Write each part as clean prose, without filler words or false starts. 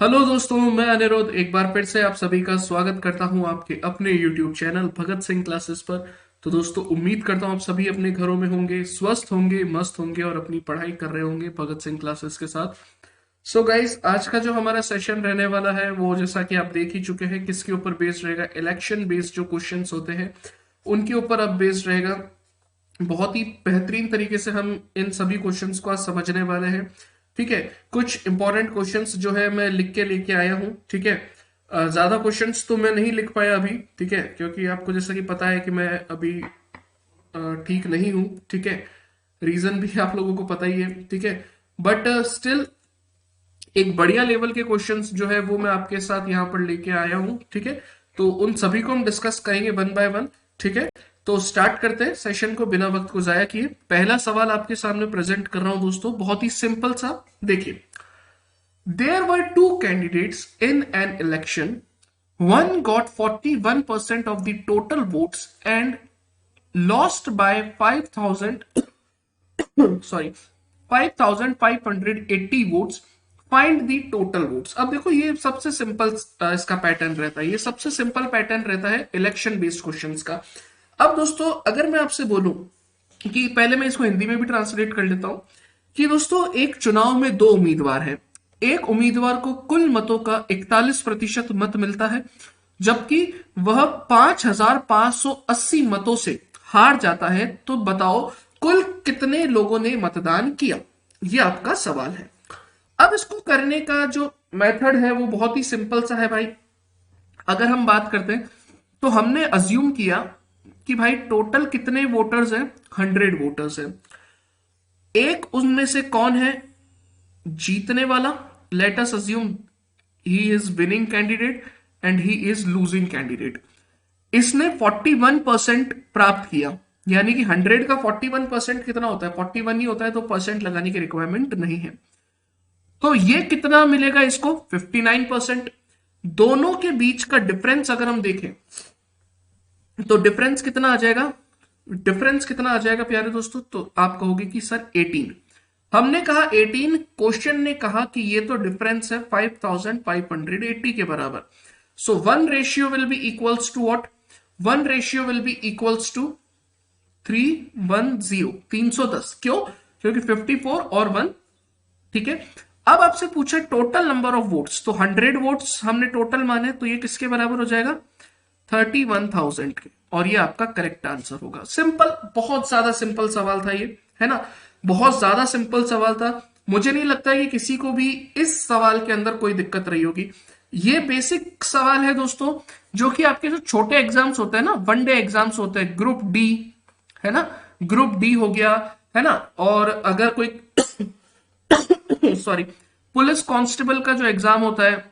Hello दोस्तों, मैं अनिरुद्ध एक बार फिर से आप सभी का स्वागत करता हूं आपके अपने YouTube channel Bhagat Singh classes पर। तो दोस्तों, उम्मीद करता हूं आप सभी अपने घरों में होंगे, स्वस्थ होंगे, मस्त होंगे और अपनी पढ़ाई कर रहे होंगे भगत सिंह क्लासेस के साथ। सो गाइस, आज का जो हमारा सेशन रहने वाला है वो जैसा कि आप देख ही चुके हैं किसके ऊपर बेस्ड रहेगा। इलेक्शन बेस्ड जो क्वेश्चंस होते हैं उनके ऊपर अब बेस्ड रहेगा। बहुत ही बेहतरीन तरीके से हम इन सभी क्वेश्चंस को आज समझने वाले हैं। ठीक है, कुछ इंपॉर्टेंट क्वेश्चंस जो है मैं लिख के लेके आया हूँ। ठीक है, ज्यादा क्वेश्चंस तो मैं नहीं लिख पाया अभी। ठीक है, क्योंकि आपको जैसा कि पता है कि मैं अभी ठीक नहीं हूँ। ठीक है, रीजन भी आप लोगों को पता ही है। ठीक है, बट स्टिल एक बढ़िया लेवल के क्वेश्चंस जो है वो मैं आपके साथ यहाँ पर लेके आया हूँ। ठीक है, तो उन सभी को हम डिस्कस करेंगे वन बाय वन। ठीक है, तो स्टार्ट करते हैं सेशन को बिना वक्त को जाया किए। पहला सवाल आपके सामने प्रेजेंट कर रहा हूं दोस्तों, बहुत ही सिंपल सा। देखिए, there were two candidates in an election, one got 41% of the total votes and lost by 5000 sorry 5580 votes. Find the total votes. अब देखो, ये सबसे सिंपल इसका पैटर्न रहता है, ये सबसे सिंपल पैटर्न रहता है इलेक्शन बेस्ड क्वेश्चंस का। अब दोस्तों, अगर मैं आपसे बोलूं कि पहले मैं इसको हिंदी में भी ट्रांसलेट कर लेता हूं कि दोस्तों, एक चुनाव में दो उम्मीदवार हैं। एक उम्मीदवार को कुल मतों का 41% मत मिलता है, जबकि वह 5580 मतों से हार जाता है। तो बताओ, कुल कितने लोगों ने मतदान किया? ये आपका सवाल है। अब इसको करने का जो मेथड है वो बहुत ही सिंपल सा है भाई। अगर हम बात करते हैं तो हमने अज्यूम किया कि भाई टोटल कितने वोटर्स हैं, 100 वोटर्स हैं। एक उनमें से कौन है जीतने वाला? Let us assume he is winning candidate and he is losing candidate. इसने 41% प्राप्त किया, यानी कि 100 का 41% कितना होता है? 41 ही होता है, तो परसेंट लगाने की रिक्वायरमेंट नहीं है। तो ये कितना मिलेगा इसको? 59%। दोनों के बीच का डिफरेंस अगर हम देखें तो डिफरेंस कितना आ जाएगा? डिफरेंस कितना आ जाएगा प्यारे दोस्तों? तो आप कहोगे कि सर 18। हमने कहा 18, क्वेश्चन ने कहा कि ये तो डिफरेंस है 5580 के बराबर। So one ratio will be equals to what? One ratio will be equals to 310, 310। क्यों? क्योंकि 54 और 1। ठीक है, अब आपसे पूछा टोटल नंबर ऑफ वोट्स, तो 100 वोट्स हमने टोटल माने, तो ये किसके बराबर हो जाएगा? 31,000 के। और ये आपका करेक्ट आंसर होगा। सिंपल, बहुत ज्यादा सिंपल सवाल था ये, है ना? बहुत ज्यादा सिंपल सवाल था। मुझे नहीं लगता कि किसी को भी इस सवाल के अंदर कोई दिक्कत रही होगी। ये बेसिक सवाल है दोस्तों, जो कि आपके जो छोटे एग्जाम्स होते हैं ना, वनडे एग्जाम्स होते हैं, ग्रुप डी, है ना, ग्रुप डी हो गया, है ना, और अगर कोई सॉरी पुलिस कांस्टेबल का जो एग्जाम होता है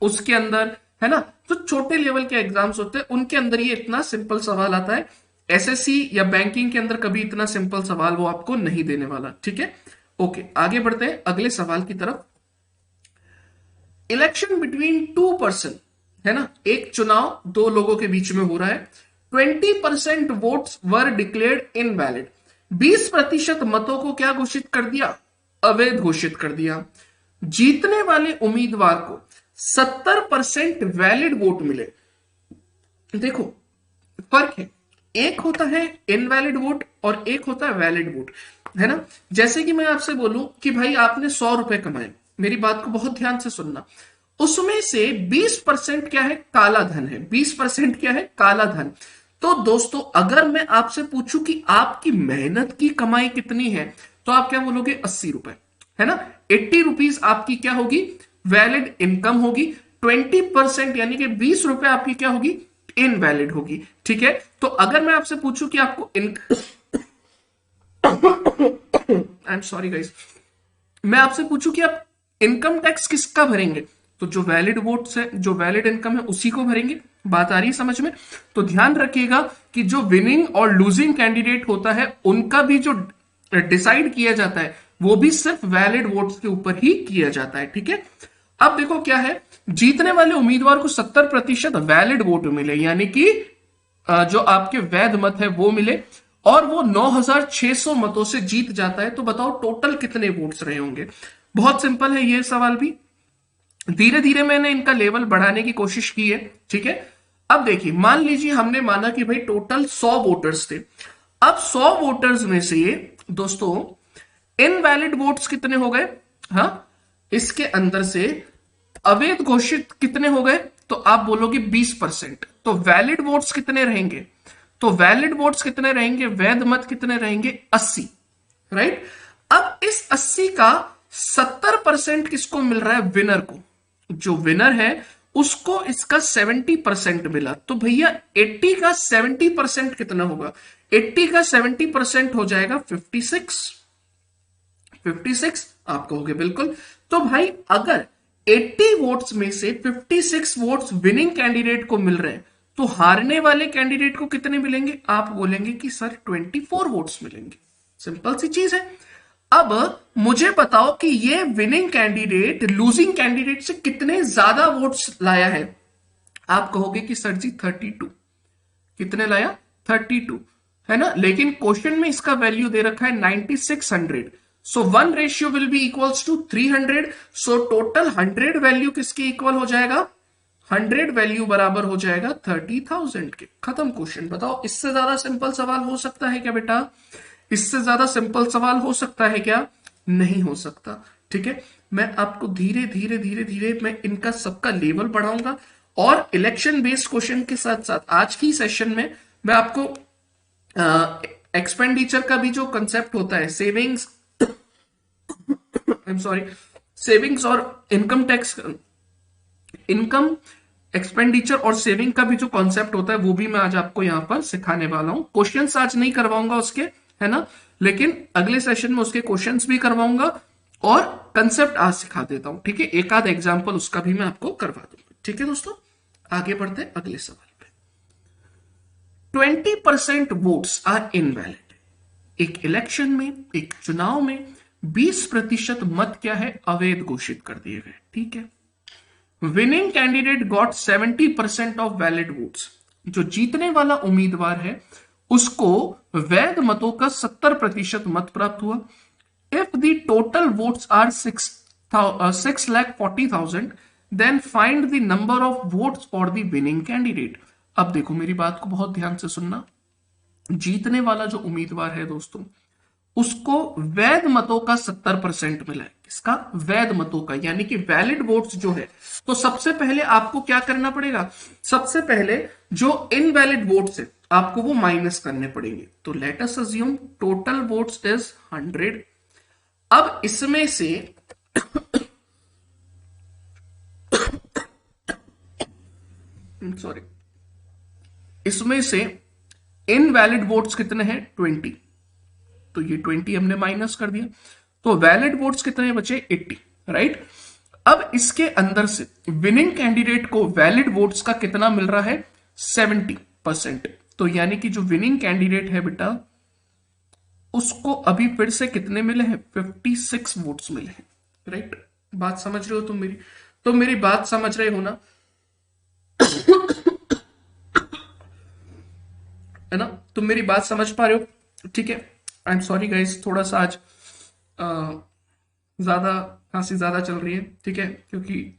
उसके अंदर, है ना, जो छोटे लेवल के एग्जाम्स होते हैं उनके अंदर ये इतना सिंपल सवाल आता है। एसएससी या बैंकिंग के अंदर कभी इतना सिंपल सवाल वो आपको नहीं देने वाला। ठीक है, ओके, आगे बढ़ते हैं अगले सवाल की तरफ। इलेक्शन बिटवीन टू पर्सन, है ना, एक चुनाव दो लोगों के बीच में हो रहा है। 20% वोट्स वर डिक्लेयर्ड इनवैलिड। 20% मतों को क्या घोषित कर दिया? अवैध घोषित कर दिया। जीतने वाले उम्मीदवार को 70% वैलिड वोट मिले। देखो, फर्क है, एक होता है इनवैलिड वोट और एक होता है वैलिड वोट, है ना। जैसे कि मैं आपसे बोलूं कि भाई आपने 100 रुपए कमाए, मेरी बात को बहुत ध्यान से सुनना। उसमें से 20% क्या है? काला धन है। 20% क्या है? काला धन। तो दोस्तों, अगर मैं आपसे पूछूं कि आपकी मेहनत की कमाई कितनी है, तो आप क्या बोलोगे? 80 रुपए, है ना। 80 रुपीज आपकी क्या होगी? वैलिड इनकम होगी। 20% यानी कि 20 रुपए आपकी क्या होगी? इनवैलिड होगी। ठीक है, तो अगर मैं आपसे पूछूं कि आपको आई एम सॉरी गाइस, मैं आपसे पूछूं कि आप इनकम टैक्स किसका भरेंगे, तो जो वैलिड वोट्स है, जो वैलिड इनकम है, उसी को भरेंगे। बात आ रही है समझ में? तो ध्यान रखिएगा कि जो विनिंग और लूजिंग कैंडिडेट होता है उनका भी जो डिसाइड किया जाता है वो भी सिर्फ वैलिड वोट्स के ऊपर ही किया जाता है। ठीक है, अब देखो क्या है, जीतने वाले उम्मीदवार को 70% वैलिड वोट मिले, यानी कि जो आपके वैध मत है वो मिले, और वो 9600 मतों से जीत जाता है। तो बताओ टोटल कितने वोट्स रहे होंगे? बहुत सिंपल है ये सवाल भी। धीरे धीरे मैंने इनका लेवल बढ़ाने की कोशिश की है, ठीक है। अब देखिए, मान लीजिए हमने माना कि भाई टोटल 100 वोटर्स थे। अब 100 वोटर्स में से दोस्तों इनवैलिड वोट्स कितने हो गए? हाँ, इसके अंदर से अवैध घोषित कितने हो गए? तो आप बोलोगे 20%। तो वैलिड वोट्स कितने रहेंगे? तो वैलिड वोट्स कितने रहेंगे? वैध मत कितने रहेंगे? 80, राइट। अब इस 80 का 70% किसको मिल रहा है? विनर को। जो विनर है उसको इसका 70% मिला। तो भैया 80 का 70% कितना होगा? 80 का 70% हो जाएगा 56। 56 आप कहोगे बिल्कुल। तो भाई अगर 80 वोट्स में से 56 वोट्स विनिंग कैंडिडेट को मिल रहे हैं, तो हारने वाले कैंडिडेट को कितने मिलेंगे? आप बोलेंगे कि सर 24 वोट्स मिलेंगे। सिंपल सी चीज है। अब मुझे बताओ कि ये विनिंग कैंडिडेट लूजिंग कैंडिडेट से कितने ज्यादा वोट्स लाया है? आप कहोगे कि सर जी 32। कितने लाया? 32, है ना। लेकिन क्वेश्चन में इसका वैल्यू दे रखा है 9600। So 1 ratio will be equals to 300। So total 100 value किसके इक्वल हो जाएगा? 100 वैल्यू बराबर हो जाएगा 30,000 के। खत्म क्वेश्चन। बताओ इससे ज्यादा सिंपल सवाल हो सकता है क्या बेटा? इससे ज्यादा सिंपल सवाल हो सकता है क्या? नहीं हो सकता, ठीक है। मैं आपको धीरे धीरे धीरे धीरे मैं इनका सबका लेवल बढ़ाऊंगा, और इलेक्शन बेस्ड क्वेश्चन के साथ साथ आज की सेशन में मैं आपको एक्सपेंडिचर का भी जो कंसेप्ट होता है, savings, I am sorry, savings और इनकम टैक्स, इनकम एक्सपेंडिचर और सेविंग का भी जो कॉन्सेप्ट होता है वो भी मैं आज आपको यहां पर सिखाने वाला हूं। क्वेश्चंस आज नहीं करवाऊंगा उसके, है ना, लेकिन अगले सेशन में उसके क्वेश्चंस भी करवाऊंगा और कंसेप्ट आज सिखा देता हूं, ठीक है। एक आध एग्जांपल उसका भी मैं आपको करवा दूंगा, ठीक है दोस्तों। आगे बढ़ते हैं अगले सवाल पे। 20% वोट्स आर इनवैलिड। एक इलेक्शन में, एक चुनाव में 20% मत क्या है? अवैध घोषित कर दिए गए, ठीक है। Winning candidate got 70% of valid votes. जो जीतने वाला उम्मीदवार है उसको वैध मतों का 70% मत प्राप्त हुआ। If the total votes are 6,40,000 then find the number of votes for the winning candidate. अब देखो मेरी बात को बहुत ध्यान से सुनना। जीतने वाला जो उम्मीदवार है दोस्तों, उसको वैध मतों का 70% मिला है। किसका? वैध मतों का, यानी कि वैलिड वोट्स जो है। तो सबसे पहले आपको क्या करना पड़ेगा? सबसे पहले जो इनवैलिड वोट्स है आपको वो माइनस करने पड़ेंगे। तो let us assume total votes is 100। अब इसमें से सॉरी, इसमें से इनवैलिड वोट्स कितने हैं? 20। तो ये 20 हमने माइनस कर दिया। तो वैलिड वोट्स कितने बचे? 80, राइट। अब इसके अंदर से विनिंग कैंडिडेट को वैलिड वोट्स का कितना मिल रहा है? 70%। तो यानी कि जो विनिंग कैंडिडेट है बेटा, उसको अभी फिर से कितने मिले हैं? 56 वोट्स मिले हैं, राइट। बात समझ रहे हो तुम मेरी? तो मेरी बात समझ रहे हो ना, है ना? तुम मेरी बात समझ पा रहे हो? ठीक है। आई एम सॉरी गाइस, थोड़ा सा आज ज्यादा खांसी ज्यादा चल रही है, ठीक है, क्योंकि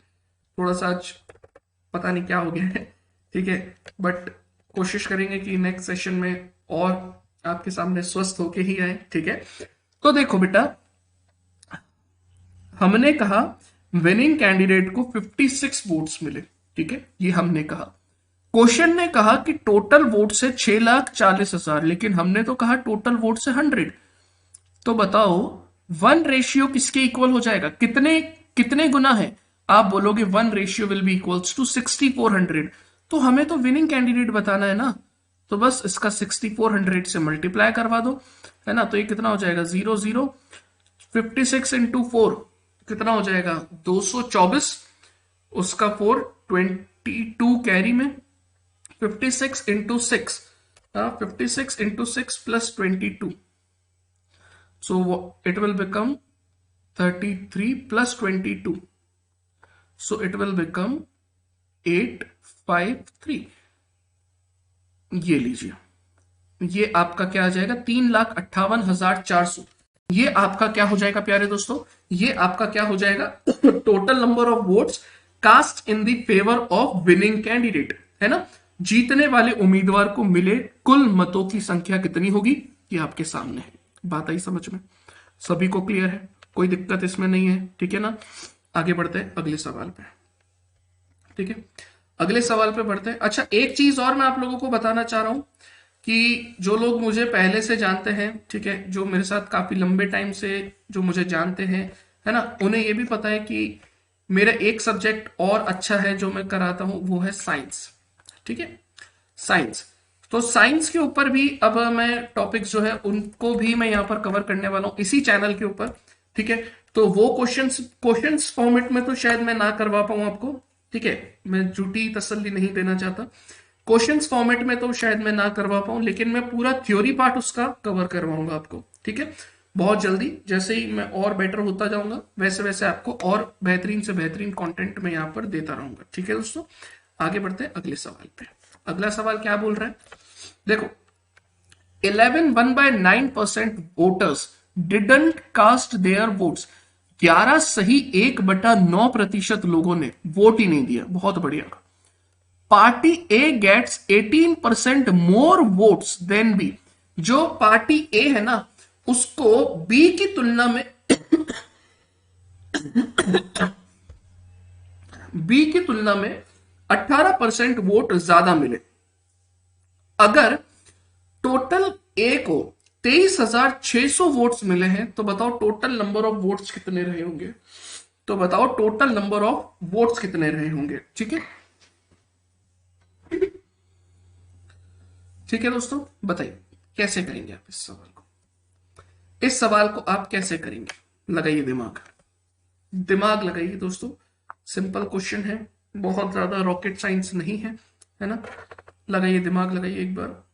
थोड़ा सा आज पता नहीं क्या हो गया है, ठीक है। बट कोशिश करेंगे कि नेक्स्ट सेशन में और आपके सामने स्वस्थ होके ही आए, ठीक है। तो देखो बेटा, हमने कहा विनिंग कैंडिडेट को 56 वोट्स मिले, ठीक है, ये हमने कहा। क्वेश्चन ने कहा कि टोटल वोट से 6,40,000, लेकिन हमने तो कहा टोटल वोट से 100। तो बताओ 1 रेशियो किसके इक्वल हो जाएगा? कितने कितने गुना है? आप बोलोगे 1 ratio will be equals to 6,400। तो हमें तो विनिंग कैंडिडेट बताना है ना, तो बस इसका 6,400 से मल्टीप्लाई करवा दो, है ना। तो ये कितना हो जाएगा? 0 0 56 इंटू 4 कितना हो जाएगा? 224। उसका 4 22 कैरी में 56 into 6, 56 into 6 plus 22, so it will become 33 plus 22, so it will become 853। ये लीजिए, ये आपका क्या आ जाएगा? 3,58,400। ये आपका क्या हो जाएगा प्यारे दोस्तों, ये आपका क्या हो जाएगा, total number of votes cast in the favour of winning candidate, है ना। जीतने वाले उम्मीदवार को मिले कुल मतों की संख्या कितनी होगी, ये आपके सामने है। बात आई समझ में, सभी को क्लियर है, कोई दिक्कत इसमें नहीं है, ठीक है ना। आगे बढ़ते हैं अगले सवाल पे, ठीक है, अगले सवाल पे बढ़ते हैं। अच्छा, एक चीज और मैं आप लोगों को बताना चाह रहा हूं कि जो लोग मुझे पहले से जानते हैं, ठीक है, जो मेरे साथ काफी लंबे टाइम से जो मुझे जानते हैं, है ना, उन्हें ये भी पता है कि मेरा एक सब्जेक्ट और अच्छा है जो मैं कराता हूं, वो है साइंस, ठीक है, साइंस। तो साइंस के ऊपर भी अब मैं टॉपिक्स जो है उनको भी मैं यहाँ पर कवर करने वाला हूँ इसी चैनल के ऊपर, ठीक है। तो वो क्वेश्चंस फॉर्मेट में तो शायद मैं ना करवा पाऊँ आपको, ठीक है, मैं झूठी तसल्ली नहीं देना चाहता। क्वेश्चंस फॉर्मेट में तो शायद मैं ना करवा पाऊँ, लेकिन मैं पूरा थ्योरी पार्ट उसका कवर करवाऊंगा आपको, ठीक है, बहुत जल्दी। जैसे ही मैं और बेटर होता जाऊंगा वैसे वैसे आपको और बेहतरीन से बेहतरीन कंटेंट मैं यहाँ पर देता रहूंगा, ठीक है दोस्तों। आगे बढ़ते हैं अगले सवाल पे। अगला सवाल क्या बोल रहा है, देखो, 11.9% voters didn't cast their votes, 11 सही 1/9% लोगों ने वोट ही नहीं दिया, बहुत बढ़िया। Party A gets 18% more votes than B, जो पार्टी ए है ना उसको बी की तुलना में बी की तुलना में 18% वोट ज्यादा मिले। अगर टोटल ए को 23,600 वोट्स मिले हैं तो बताओ टोटल नंबर ऑफ वोट्स कितने रहे होंगे, तो बताओ टोटल नंबर ऑफ वोट्स कितने रहे होंगे, ठीक है, ठीक है दोस्तों, बताइए कैसे करेंगे आप इस सवाल को, इस सवाल को आप कैसे करेंगे, लगाइए दिमाग, दिमाग लगाइए दोस्तों, सिंपल क्वेश्चन है, बहुत ज्यादा रॉकेट साइंस नहीं है, है ना, लगाइए दिमाग, लगाइए एक बार।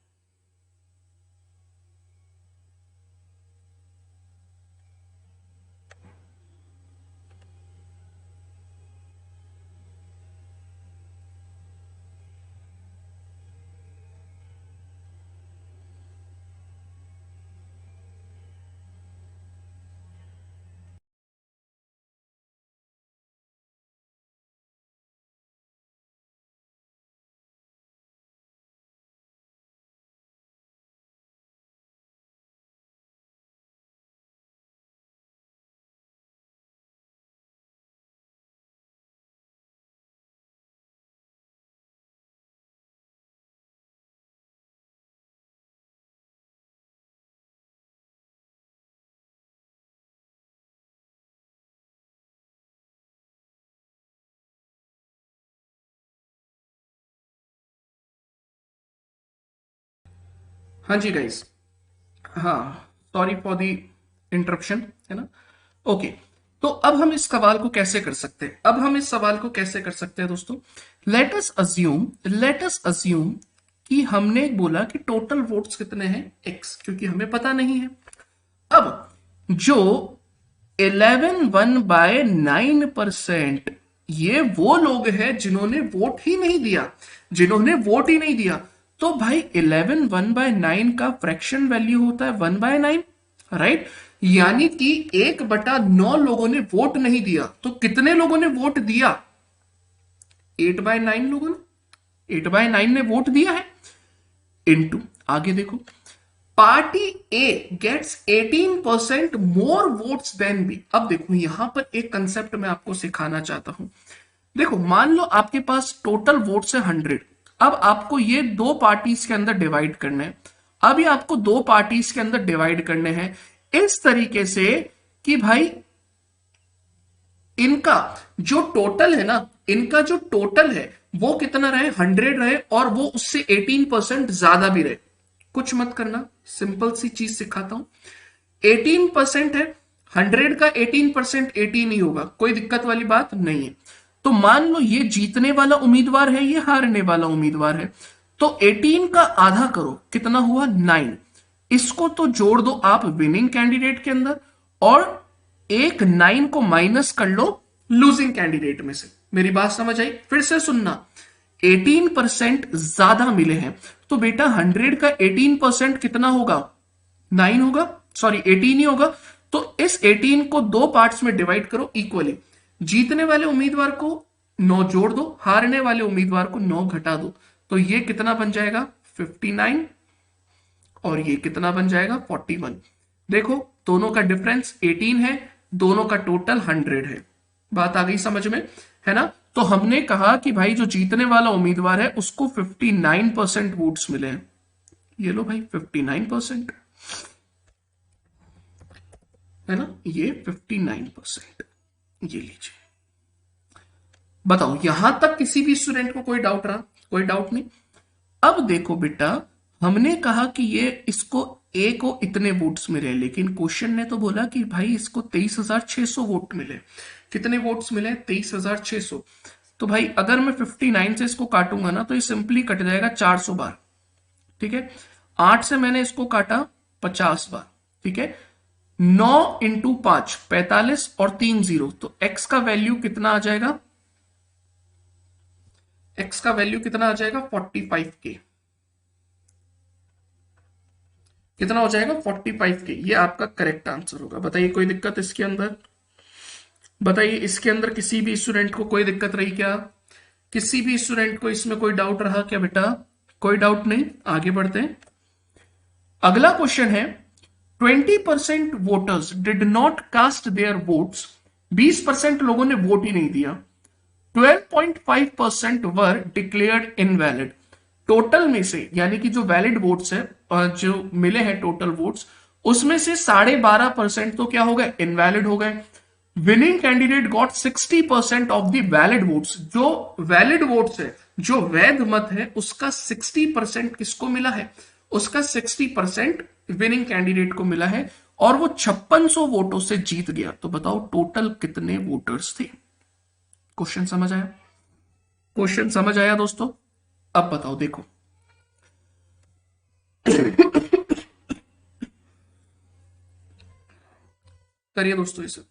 हाँ जी गाइस, हाँ, सॉरी फॉर दी इंटरप्शन, है ना, ओके। तो अब हम इस सवाल को कैसे कर सकते हैं, अब हम इस सवाल को कैसे कर सकते हैं दोस्तों, लेट अस अज्यूम कि हमने बोला कि टोटल वोट्स कितने हैं एक्स, क्योंकि हमें पता नहीं है। अब जो 11/9% ये वो लोग हैं जिन्होंने वोट ही नहीं दिया, जिन्होंने वोट ही नहीं दिया, तो भाई 11/1/9 का फ्रैक्शन वैल्यू होता है 1/9, राइट। यानी कि 1/9 लोगों ने वोट नहीं दिया, तो कितने लोगों ने वोट दिया, 8/9 लोगों ने, 8/9 ने वोट दिया है, इनटू, आगे देखो, party A gets 18% more votes than B. अब देखो यहां पर एक कंसेप्ट मैं आपको सिखाना चाहता हूं, देखो मान लो आपके पास टोटल वोट्स है 100, अब आपको ये दो पार्टीज के अंदर डिवाइड करने हैं, अब ये आपको दो पार्टीज के अंदर डिवाइड करने हैं इस तरीके से कि भाई इनका जो टोटल है ना, इनका जो टोटल है वो कितना रहे, 100 रहे, और वो उससे 18% ज्यादा भी रहे। कुछ मत करना, सिंपल सी चीज सिखाता हूं, 18% है, 100 का 18% 18 ही होगा, कोई दिक्कत वाली बात नहीं है। तो मान लो ये जीतने वाला उम्मीदवार है, ये हारने वाला उम्मीदवार है, तो 18 का आधा करो, कितना हुआ 9, इसको तो जोड़ दो आप विनिंग कैंडिडेट के अंदर, और एक 9 को माइनस कर लो लूजिंग कैंडिडेट में से। मेरी बात समझ आई, फिर से सुनना, 18% ज्यादा मिले हैं, तो बेटा 100 का 18% कितना होगा, 9 होगा, सॉरी 18 ही होगा, तो इस 18 को दो पार्ट्स में डिवाइड करो इक्वली। जीतने वाले उम्मीदवार को 9 जोड़ दो, हारने वाले उम्मीदवार को 9 घटा दो। तो ये कितना बन जाएगा 59 और ये कितना बन जाएगा 41। देखो दोनों का डिफरेंस 18 है, दोनों का टोटल 100 है। बात आ गई समझ में, है ना। तो हमने कहा कि भाई जो जीतने वाला उम्मीदवार है उसको 59% वोट्स मिले हैं। ये लो भाई 59%, है ना, ये 59%। ये लीजिए। बताओ यहां तक किसी भी स्टूडेंट को कोई डाउट रहा? कोई डाउट नहीं। अब देखो बेटा, हमने कहा कि ये इसको ए को इतने वोट्स मिले, लेकिन क्वेश्चन ने तो बोला कि भाई इसको 23,600 वोट मिले। कितने वोट्स मिले? 23,600। तो भाई अगर मैं 59 से इसको काटूंगा ना तो ये सिंपली कट जाएगा 400 बार। ठीक है, 8 से मैंने इसको काटा 50 बार। ठीक है, 9 इंटू 5 45 और 3 जीरो, तो एक्स का वैल्यू कितना आ जाएगा? एक्स का वैल्यू कितना आ जाएगा 45K। कितना हो जाएगा 45K। ये आपका करेक्ट आंसर होगा। बताइए कोई दिक्कत इसके अंदर? बताइए इसके अंदर किसी भी स्टूडेंट को कोई दिक्कत रही क्या? किसी भी स्टूडेंट को इसमें कोई डाउट रहा क्या बेटा? कोई डाउट नहीं, आगे बढ़ते हैं। अगला क्वेश्चन है 20% voters did not cast their votes. 20% लोगों ने वोट ही नहीं दिया। 12.5% वर डिक्लेयर्ड इनवैलिड। टोटल में से, यानी कि जो वैलिड वोट्स है, जो मिले हैं टोटल वोट्स, उसमें से 12.5% तो क्या हो गए? इनवैलिड हो गए। Winning candidate got 60% of the valid votes. जो वैलिड वोट्स है, जो वैध मत है, उसका 60% किसको मिला है? उसका 60% विनिंग कैंडिडेट को मिला है और वो 5600 वोटों से जीत गया। तो बताओ टोटल कितने वोटर्स थे? क्वेश्चन समझ आया? क्वेश्चन समझ आया दोस्तों? अब बताओ, देखो करिए दोस्तों इसे।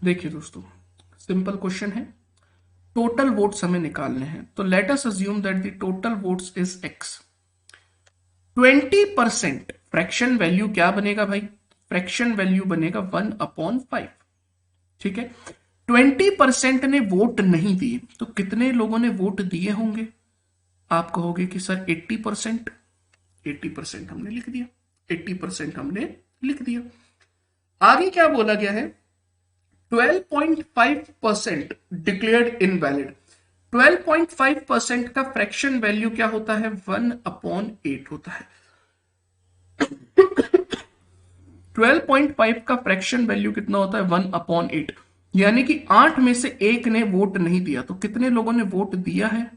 देखिए दोस्तों, सिंपल क्वेश्चन है। टोटल वोट्स हमें निकालने हैं, तो let us assume that the total votes is x. 20% fraction value क्या बनेगा भाई? फ्रैक्शन वैल्यू बनेगा 1/5। ठीक है, 20% ने वोट नहीं दिए, तो कितने लोगों ने वोट दिए होंगे? आप कहोगे कि सर 80%। 80% हमने लिख दिया, 80% हमने लिख दिया। आगे क्या बोला गया है? 12.5% डिक्लेयर्ड इनवैलिड। 12.5% का फ्रैक्शन वैल्यू क्या होता है? 1/8 होता है। 12.5 का फ्रैक्शन वैल्यू कितना होता है? 1/8। यानी कि 8 में से एक ने वोट नहीं दिया, तो कितने लोगों ने वोट दिया है?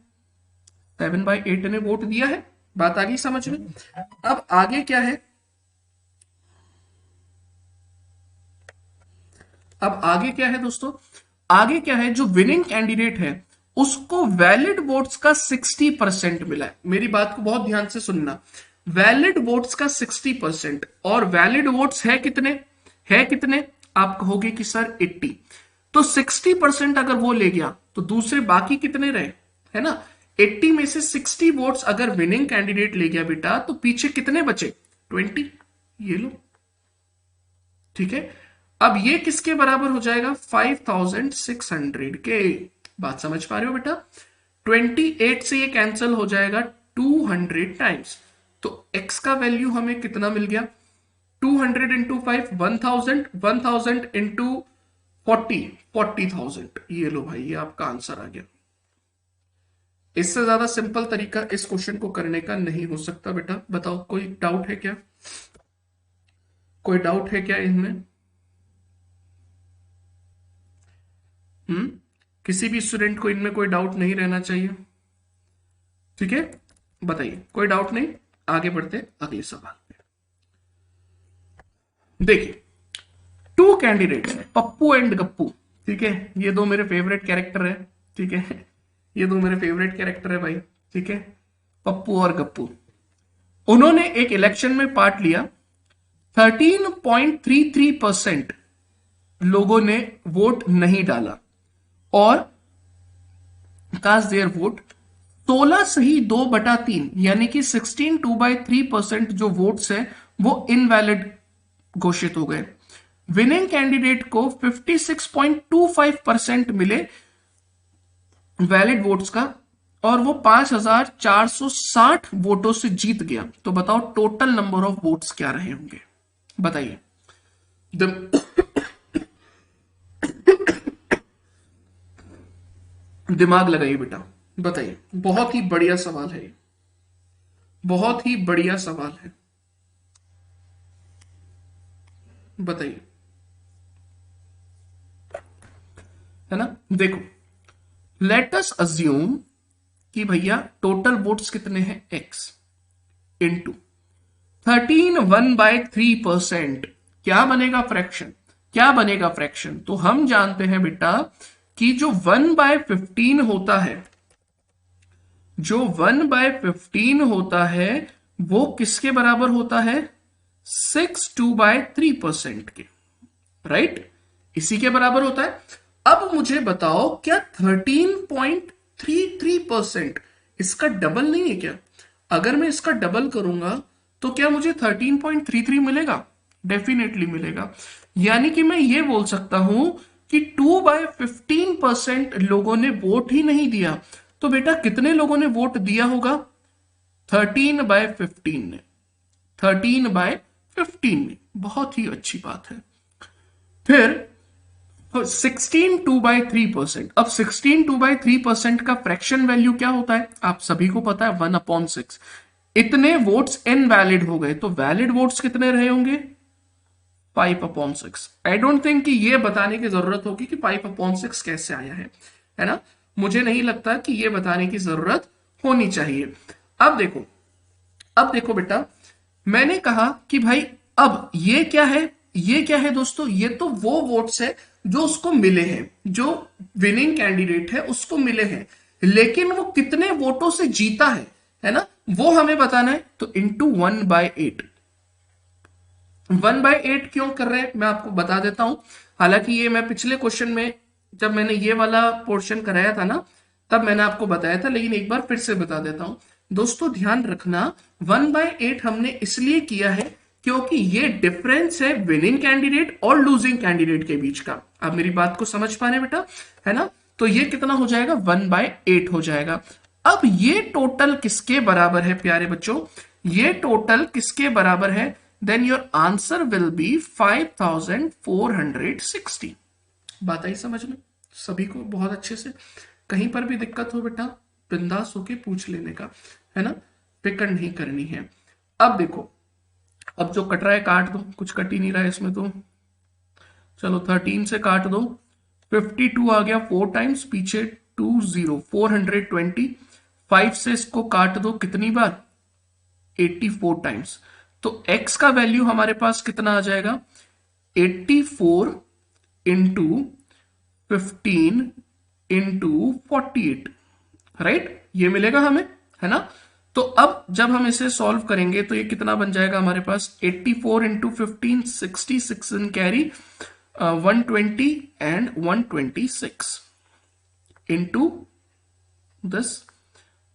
7/8 ने वोट दिया है। बात आ गई समझ में? अब आगे क्या है? अब आगे क्या है दोस्तों? आगे क्या है? जो विनिंग कैंडिडेट है उसको वैलिड वोट्स का 60% मिला है। मेरी बात को बहुत ध्यान से सुनना। वैलिड वोट्स का 60%, और वैलिड वोट्स है कितने? है कितने? आप कहोगे कि सर 80। तो 60% अगर वो ले गया तो दूसरे बाकी कितने रहे? है ना, 80 में से 60 वोट्स अगर विनिंग कैंडिडेट ले गया बेटा, तो पीछे कितने बचे? 20। ये लो। ठीक है, अब ये किसके बराबर हो जाएगा? 5600 के। बात समझ पा रहे हो बेटा? 28 से ये कैंसिल हो जाएगा 200 टाइम्स। तो x का वैल्यू हमें कितना मिल गया? 200 इंटू 5 1000, 1000 इंटू 40,000। ये लो भाई, ये आपका आंसर आ गया। इससे ज्यादा सिंपल तरीका इस क्वेश्चन को करने का नहीं हो सकता बेटा। बताओ कोई डाउट है क्या? कोई डाउट है क्या इनमें? हम्म किसी भी स्टूडेंट को इनमें कोई डाउट नहीं रहना चाहिए, ठीक है? बताइए, कोई डाउट नहीं? आगे बढ़ते अगले सवाल पे। देखिए, two candidates Pappu and Gappu, ठीक है? ये दो मेरे फेवरेट कैरेक्टर है, ठीक है? ये दो मेरे फेवरेट कैरेक्टर है भाई, ठीक है? पप्पू और गप्पू। उन्होंने एक इलेक्शन में पार्ट लिया। 13.33% लोगों ने वोट नहीं डाला और कास्ट देयर वोट 16 सही 2/3 यानी कि 16.2/3% जो वोट्स है वो इनवैलिड घोषित हो गए। विनिंग कैंडिडेट को 56.25% मिले वैलिड वोट्स का और वो 5460 वोटों से जीत गया। तो बताओ टोटल नंबर ऑफ वोट्स क्या रहे होंगे, बताइए। दिमाग लगाइए बेटा, बताइए। बहुत ही बढ़िया सवाल है, बहुत ही बढ़िया सवाल है, बताइए, है ना? देखो, लेट अस अज्यूम कि भैया टोटल वोट्स कितने हैं, x इंटू 13 1/3%। क्या बनेगा फ्रैक्शन, क्या बनेगा फ्रैक्शन? तो हम जानते हैं बेटा कि जो 1/15 होता है, जो 1/15 होता है वो किसके बराबर होता है, 62/3% के, राइट? इसी के बराबर होता है। अब मुझे बताओ क्या 13.33% इसका डबल नहीं है क्या? अगर मैं इसका डबल करूंगा तो क्या मुझे 13.33 मिलेगा? डेफिनेटली मिलेगा। यानी कि मैं ये बोल सकता हूं कि 2/15% लोगों ने वोट ही नहीं दिया। तो बेटा कितने लोगों ने वोट दिया होगा? 13/15 ने, 13/15 ने। बहुत ही अच्छी बात है। फिर 16.2/3%। अब 16.2/3% का फ्रैक्शन वैल्यू क्या होता है आप सभी को पता है, 1/6। इतने वोट्स इनवैलिड हो गए तो वैलिड वोट्स कितने रहे होंगे? 5/6। आई डोंट थिंक कि ये बताने की जरूरत होगी कि 5/6 कैसे आया है ना? मुझे नहीं लगता कि ये बताने की जरूरत होनी चाहिए। अब देखो, अब देखो बेटा, मैंने कहा कि भाई अब ये क्या है, ये क्या है दोस्तों? ये तो वो वोट्स है जो उसको मिले हैं, जो विनिंग कैंडिडेट है उसको मिले हैं, लेकिन वो कितने वोटों से जीता है ना? वो हमें बताना है। तो इंटू 1/8। 1/8 क्यों कर रहे हैं मैं आपको बता देता हूं। हालांकि ये मैं पिछले क्वेश्चन में जब मैंने ये वाला पोर्शन कराया था ना, तब मैंने आपको बताया था, लेकिन एक बार फिर से बता देता हूं। दोस्तों ध्यान रखना, 1/8 हमने इसलिए किया है क्योंकि ये डिफरेंस है विनिंग कैंडिडेट और लूजिंग कैंडिडेट के बीच का। आप मेरी बात को समझ पा रहे बेटा, है ना? तो ये कितना हो जाएगा, 1/8 हो जाएगा। अब ये टोटल किसके बराबर है प्यारे बच्चों? ये टोटल किसके बराबर है? Then your answer will be 5460। बात आई समझ में सभी को बहुत अच्छे से? कहीं पर भी दिक्कत हो बेटा, बिंदास होके पूछ लेने का, है ना? फिक्र नहीं करनी है। अब देखो, अब जो कट रहा है काट दो, कुछ कट ही नहीं रहा है इसमें तो। चलो 13 से काट दो, 52 आ गया 4 टाइम्स, पीछे 20, 420। 5 से इसको काट दो कितनी बार, 84 टाइम्स। तो x का वैल्यू हमारे पास कितना आ जाएगा, 84 इंटू 15 इंटू 48, राइट? ये मिलेगा हमें, है ना? तो अब जब हम इसे सॉल्व करेंगे तो ये कितना बन जाएगा हमारे पास, 84 into 15, 66 in carry, 120 and 126 into 10।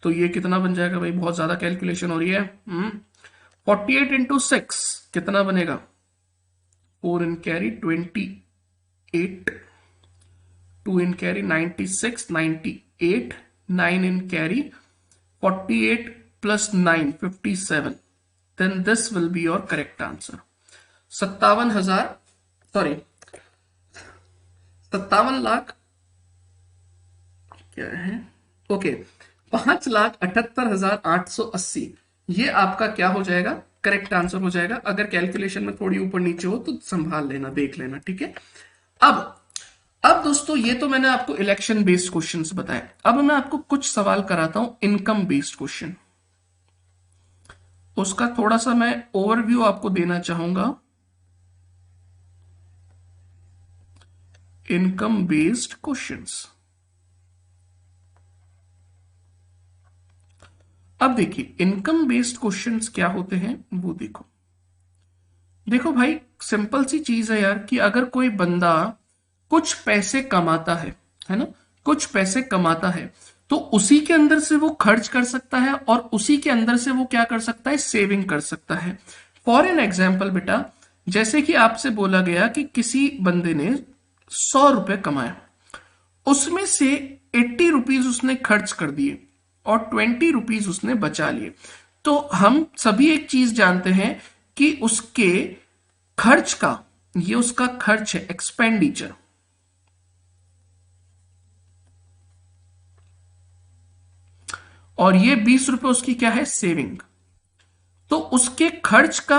तो ये कितना बन जाएगा भाई, बहुत ज्यादा कैलकुलेशन हो रही है। 48 इंटू 6 कितना बनेगा, 4 in carry 28, 2 in carry 96, 98, 9 in carry 48 plus 9 57। Then this will be your correct answer. 57,000, sorry 57 lakh क्या है, ओके, 5,78,880। ये आपका क्या हो जाएगा, करेक्ट आंसर हो जाएगा। अगर कैलकुलेशन में थोड़ी ऊपर नीचे हो तो संभाल लेना, देख लेना, ठीक है? अब अब दोस्तों ये तो मैंने आपको इलेक्शन बेस्ड क्वेश्चंस बताए, अब मैं आपको कुछ सवाल कराता हूं इनकम बेस्ड क्वेश्चन। उसका थोड़ा सा मैं ओवरव्यू आपको देना चाहूंगा। इनकम बेस्ड क्वेश्चंस, अब देखिए इनकम बेस्ड क्वेश्चंस क्या होते हैं वो देखो। देखो भाई सिंपल सी चीज है यार कि अगर कोई बंदा कुछ पैसे कमाता है ना, कुछ पैसे कमाता है तो उसी के अंदर से वो खर्च कर सकता है और उसी के अंदर से वो क्या कर सकता है, सेविंग कर सकता है। फॉर एन एग्जाम्पल बेटा, जैसे कि आपसे बोला गया कि किसी बंदे ने 100 रुपए कमाया, उसमें से 80 रुपीज उसने खर्च कर दिए और 20 रुपीज उसने बचा लिए। तो हम सभी एक चीज जानते हैं कि उसके खर्च का, ये उसका खर्च है, एक्सपेंडिचर, और ये 20 रुपए उसकी क्या है, सेविंग। तो उसके खर्च का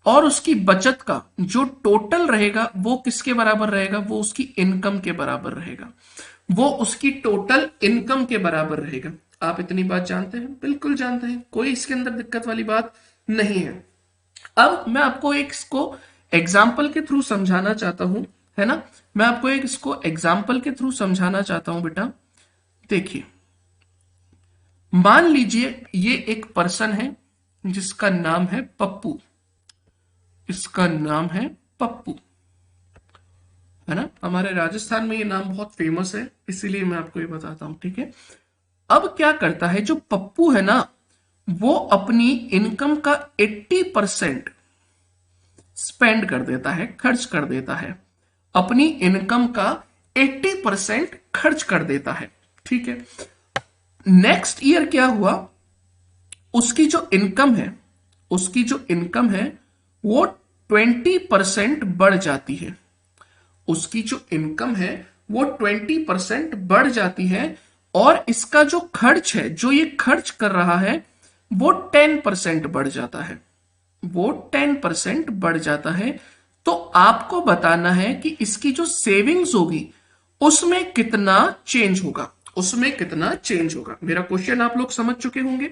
और उसकी बचत का जो टोटल रहेगा वो किसके बराबर रहेगा, वो उसकी इनकम के बराबर रहेगा, वो उसकी टोटल इनकम के बराबर रहेगा। आप इतनी बात जानते हैं, बिल्कुल जानते हैं, कोई इसके अंदर दिक्कत वाली बात नहीं है। अब मैं आपको एक इसको एग्जाम्पल के थ्रू समझाना चाहता हूं, है ना, मैं आपको एक इसको एग्जाम्पल के थ्रू समझाना चाहता हूं बेटा। देखिए मान लीजिए ये एक पर्सन है जिसका नाम है पप्पू, इसका नाम है पप्पू, है ना, हमारे राजस्थान में ये नाम बहुत फेमस है इसीलिए मैं आपको ये बताता हूं, ठीक है। अब क्या करता है जो पप्पू है ना, वो अपनी इनकम का 80% स्पेंड कर देता है, खर्च कर देता है, अपनी इनकम का 80% खर्च कर देता है, ठीक है। नेक्स्ट ईयर क्या हुआ, उसकी जो इनकम है, उसकी जो इनकम है वो 20% बढ़ जाती है, उसकी जो इनकम है वो 20% बढ़ जाती है, और इसका जो खर्च है, जो ये खर्च कर रहा है वो 10% बढ़ जाता है, वो 10% बढ़ जाता है। तो आपको बताना है कि इसकी जो सेविंग्स होगी उसमें कितना चेंज होगा, उसमें कितना चेंज होगा। मेरा क्वेश्चन आप लोग समझ चुके होंगे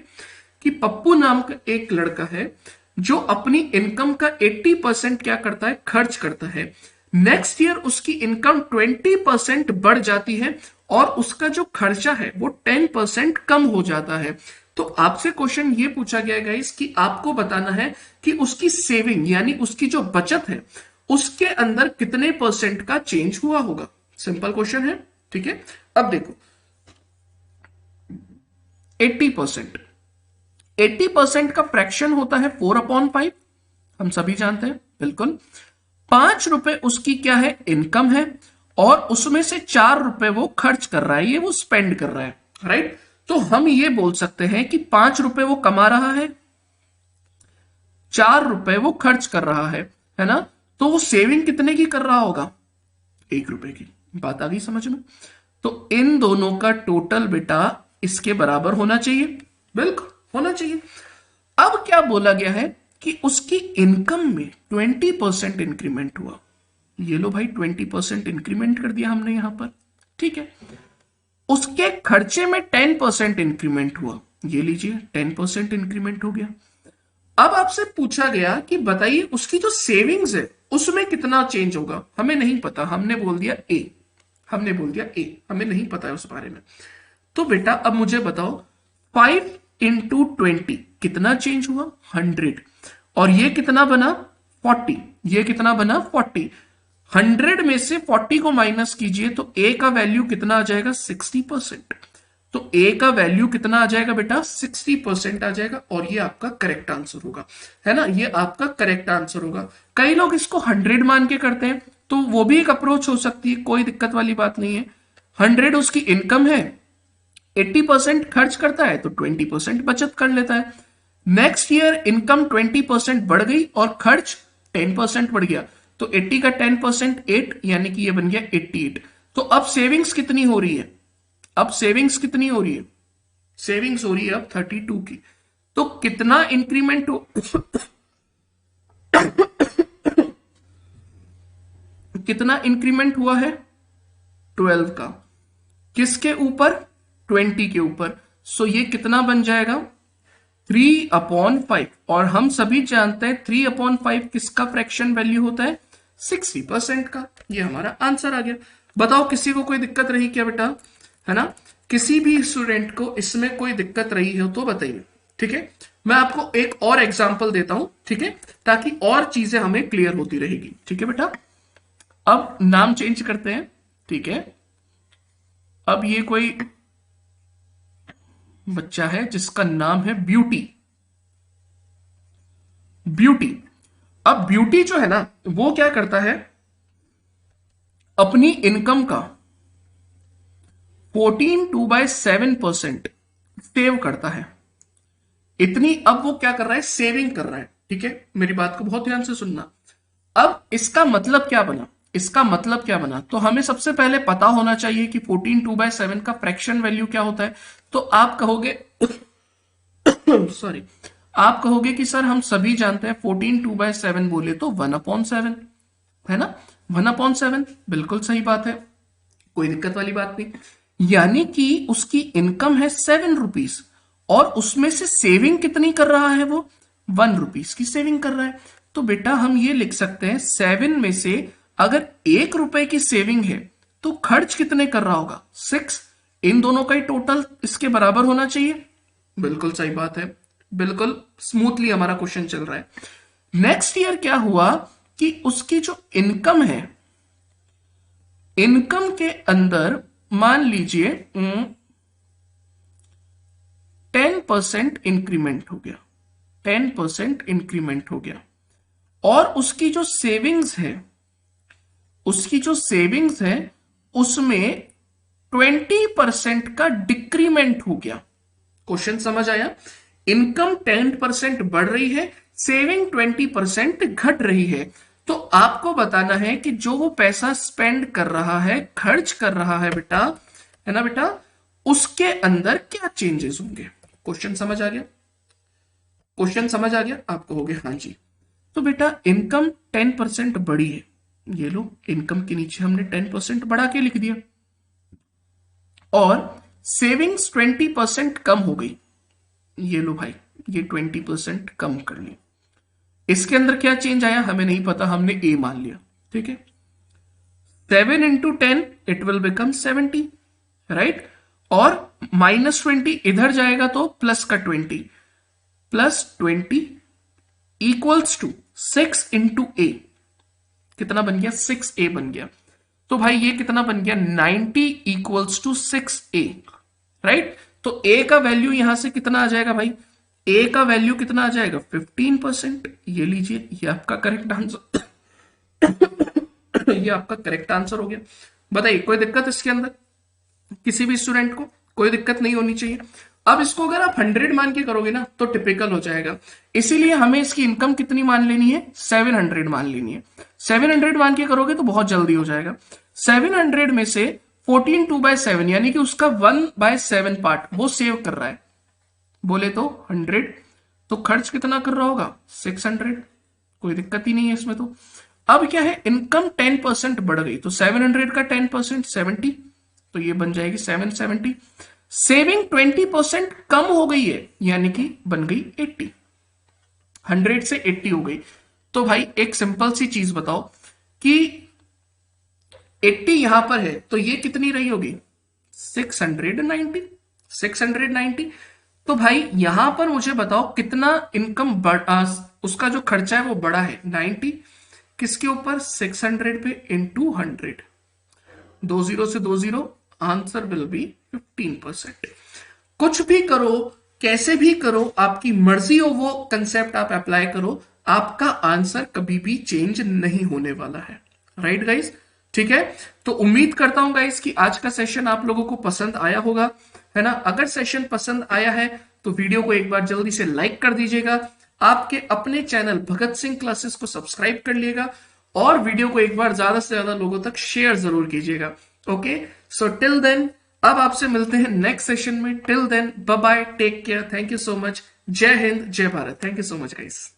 कि पप्पू नाम का एक लड़का है जो अपनी इनकम का 80% क्या करता है, खर्च करता है। नेक्स्ट ईयर उसकी इनकम 20% बढ़ जाती है और उसका जो खर्चा है वो 10% कम हो जाता है। तो आपसे क्वेश्चन ये पूछा गया है गाइस कि आपको बताना है कि उसकी सेविंग यानी उसकी जो बचत है उसके अंदर कितने परसेंट का चेंज हुआ होगा। सिंपल क्वेश्चन है, ठीक है। अब देखो 80%, 80% का फ्रैक्शन होता है 4/5, हम सभी जानते हैं, बिल्कुल। 5 रुपए उसकी क्या है, इनकम है, और उसमें से 4 रुपए वो खर्च कर रहा है, ये वो स्पेंड कर रहा है, राइट। तो हम ये बोल सकते हैं कि 5 रुपए वो कमा रहा है, 4 रुपए वो खर्च कर रहा है ना। तो वो सेविंग कितने की कर रहा होगा, 1 रुपए की। बात आ गई समझ में। तो इन दोनों का टोटल बेटा इसके बराबर होना चाहिए, बिल्कुल होना चाहिए। अब क्या बोला गया है कि उसकी इनकम में 20% इंक्रीमेंट हुआ, ये लो भाई 20% इंक्रीमेंट कर दिया हमने यहां पर, ठीक है। उसके खर्चे में 10% इंक्रीमेंट हुआ, ये लीजिए 10% इंक्रीमेंट हो गया। अब आपसे पूछा गया कि बताइए उसकी जो सेविंग्स है उसमें कितना चेंज होगा, हमें नहीं पता, हमने बोल दिया ए, हमने बोल दिया ए, हमें नहीं पता है उस बारे में। तो बेटा अब मुझे बताओ 5 × 20 कितना चेंज हुआ, 100, और ये कितना बना 40, ये कितना बना 40। 100 में से 40 को माइनस कीजिए तो ए का वैल्यू कितना आ जाएगा, 60%। तो ए का वैल्यू कितना आ जाएगा बेटा, 60% आ जाएगा, और ये आपका करेक्ट आंसर होगा, है ना, ये आपका करेक्ट आंसर होगा। कई लोग इसको 100 मान के करते हैं, तो वो भी एक अप्रोच हो सकती है, कोई दिक्कत वाली बात नहीं है। 100 उसकी इनकम है, 80% खर्च करता है तो 20% बचत कर लेता है। नेक्स्ट ईयर इनकम 20% बढ़ गई और खर्च 10% बढ़ गया, तो 80 का 10% 8, यानी कि ये बन गया 88। तो अब सेविंग्स कितनी हो रही है, अब सेविंग्स कितनी हो रही है, सेविंग्स हो रही है अब 32 की। तो कितना इंक्रीमेंट हो कितना इंक्रीमेंट हुआ है, 12 का, किसके ऊपर? 20 के ऊपर। सो ये कितना बन जाएगा? 3/5। और हम सभी जानते हैं 3/5 किसका फ्रैक्शन वैल्यू होता है? 60% का। ये हमारा आंसर आ गया। बताओ किसी को कोई दिक्कत रही क्या बेटा? है ना, किसी भी स्टूडेंट को इसमें कोई दिक्कत रही हो तो बताइए। ठीक है, मैं आपको एक और एग्जांपल देता हूं, ठीक है, ताकि और चीजें हमें क्लियर होती रहेगी। ठीक है बेटा, अब नाम चेंज करते हैं। ठीक है, अब ये कोई बच्चा है जिसका नाम है ब्यूटी। ब्यूटी, अब ब्यूटी जो है ना, वो क्या करता है, अपनी इनकम का 14/7% सेव करता है। इतनी, अब वो क्या कर रहा है? सेविंग कर रहा है। ठीक है, मेरी बात को बहुत ध्यान से सुनना। अब इसका मतलब क्या बना? इसका मतलब क्या बना? तो हमें सबसे पहले पता होना चाहिए कि 14/7 का फ्रैक्शन वैल्यू क्या होता है। तो आप कहोगे सॉरी, आप कहोगे कि सर हम सभी जानते हैं 14/7 बोले तो 1/7 है ना, 1/7। बिल्कुल सही बात है, कोई दिक्कत वाली बात नहीं। यानी कि उसकी इनकम है 7 रुपीज और उसमें से सेविंग कितनी कर रहा है? वो 1 रुपीज की सेविंग कर रहा है। तो बेटा हम ये लिख सकते हैं 7 में से अगर 1 रुपए की सेविंग है तो खर्च कितने कर रहा होगा? 6। इन दोनों का ही टोटल इसके बराबर होना चाहिए। बिल्कुल सही बात है, बिल्कुल स्मूथली हमारा क्वेश्चन चल रहा है। नेक्स्ट ईयर क्या हुआ कि उसकी जो इनकम है, इनकम के अंदर मान लीजिए 10% इंक्रीमेंट हो गया, 10% इंक्रीमेंट हो गया। और उसकी जो सेविंग्स है, उसकी जो सेविंग्स है उसमें 20% का डिक्रीमेंट हो गया। क्वेश्चन समझ आया? इनकम 10% बढ़ रही है, सेविंग 20% घट रही है। तो आपको बताना है कि जो वो पैसा स्पेंड कर रहा है, खर्च कर रहा है बेटा, है ना बेटा, उसके अंदर क्या चेंजेस होंगे। क्वेश्चन समझ आ गया? क्वेश्चन समझ आ गया? आप कहोगे हाँ जी। तो बेटा इनकम 10% बढ़ी है, ये लो इनकम के नीचे हमने 10% बढ़ा के लिख दिया, और सेविंग्स 20% कम हो गई, ये लो भाई ये 20% कम कर ली। इसके अंदर क्या चेंज आया हमें नहीं पता, हमने ए मान लिया। ठीक है, 7 into 10 it will become 70, right. और -20 इधर जाएगा तो प्लस का 20, +20 इक्वल्स टू 6 into a, कितना बन गया? 6a बन गया। तो भाई ये कितना बन गया? 90 इक्वल्स टू 6a, राइट। तो a का वैल्यू यहां से कितना आ जाएगा भाई? a का वैल्यू कितना आ जाएगा? 15%। ये लीजिए, ये आपका करेक्ट आंसर ये आपका करेक्ट आंसर हो गया। बताइए कोई दिक्कत इसके अंदर? किसी भी स्टूडेंट को कोई दिक्कत नहीं होनी चाहिए। अब इसको अगर आप 100 मान के करोगे ना तो टिपिकल हो जाएगा, इसीलिए हमें इसकी इनकम कितनी मान लेनी है? 700 मान लेनी है। 700 मान के करोगे तो बहुत जल्दी हो जाएगा। 700 में से 14 2/7 यानी कि उसका 1/7 पार्ट वो सेव कर रहा है, बोले तो 100। तो खर्च कितना कर रहा होगा? 600। कोई दिक्कत ही नहीं है इसमें। तो अब क्या है, इनकम 10% बढ़ गई, तो 700 का 10% 70, तो ये बन जाएगी 770। सेविंग 20% कम हो गई है, यानी कि बन गई 80, 100 से 80 हो गई। तो भाई एक सिंपल सी चीज बताओ कि 80 यहां पर है तो ये कितनी रही होगी? 690, 690। तो भाई यहां पर मुझे बताओ कितना इनकम उसका जो खर्चा है वो बड़ा है 90, किसके ऊपर? 600 पे इंटू 100, 20 से 20, आंसर विल बी 15%। कुछ भी करो, कैसे भी करो, आपकी मर्जी हो, वो कंसेप्ट आप अप्लाई करो, आपका आंसर कभी भी चेंज नहीं होने वाला है। Right guys? ठीक है, तो उम्मीद करता हूं गाइस कि आज का सेशन आप लोगों को पसंद आया होगा, है ना। अगर सेशन पसंद आया है तो वीडियो को एक बार जल्दी से लाइक कर दीजिएगा, आपके अपने चैनल भगत सिंह क्लासेस को सब्सक्राइब कर लिएगा, और वीडियो को एक बार ज्यादा से ज्यादा लोगों तक शेयर जरूर कीजिएगा। ओके, सो टिल देन, अब आपसे मिलते हैं नेक्स्ट सेशन में। Till then bye bye, take care, thank you so much, जय हिंद जय Bharat, thank you so much guys.